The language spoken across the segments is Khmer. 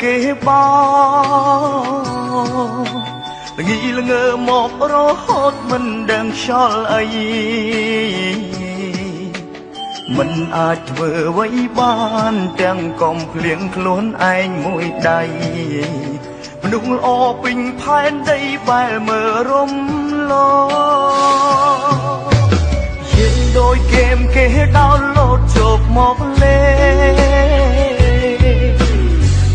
គេបងល្ងីល្ងើមករហូតមិនដឹងខ្យល់អីមិនអាចធ្វើអ្វីបានទាំងកំភ្លៀងខ្លួនឯងមួយដៃមនុស្សល្អពេញផែនដីបែរមើលរំលងយើងដូចហ្គេមគេដោនឡូតជោគមកលេង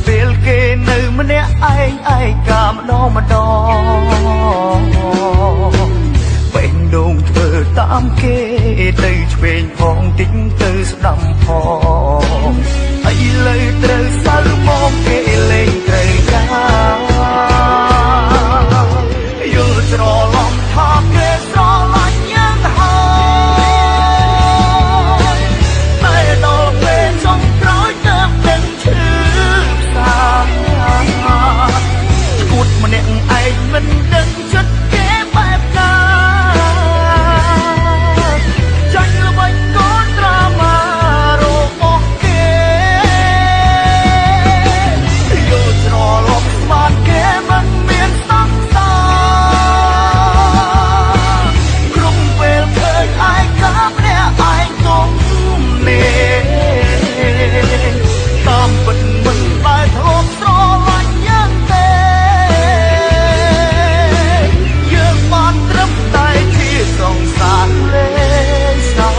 ពេលគេនៅម្នាក់ឯងឯកាម្ដងម្ដងបែងដងធ្វើតាមគេទៅឆ្វេងផងតិចទៅស្ដាំផងឥឡូវត្រូវសើមកគេលេងត្រូវការយល់ច្រឡំថាគេស្រឡាញ់យ៉ាងហើយតែដល់ពេលចុងក្រោយទៅដឹងឈឺផ្សាគួតម្នាក់ឯងមិនដឹងចិត្តគេបែបណាចាញ់ល្បិចកូនត្រាម៉ារបស់គេយល់ច្រឡំស្មានគេមិនមានស្តង់សាគ្រប់ពេលឃើញឯកាម្នាក់ឯងទុំនេះតាមពិតមិនដែលធ្លាប់ស្រឡាញ់យ៉ាងទេយើងបានត្រឹមតែជាសង្សារលេងសើ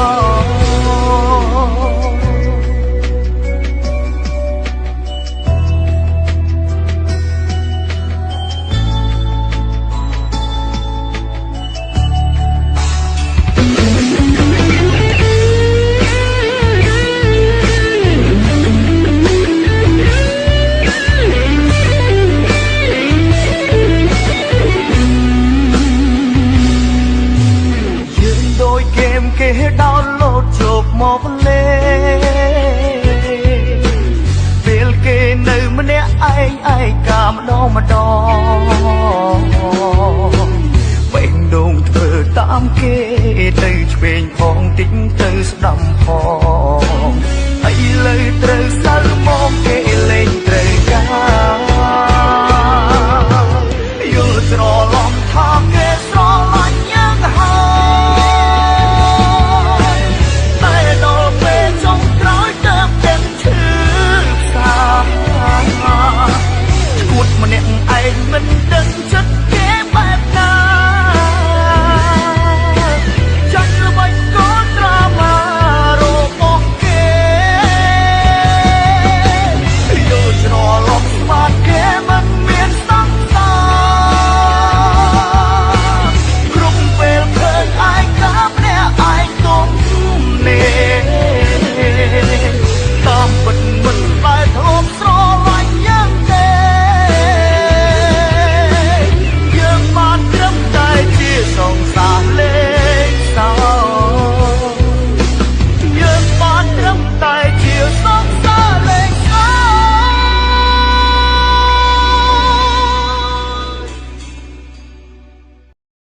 គេដោនឡូតជោគមកលេពេលគេនៅម្នាក់ឯងឯកាម្ដងម្ដងបែងដងធ្វើតាមគេទៅឆ្វេងផងតិចទៅស្ដាំផងឥឡូវត្រូវសើ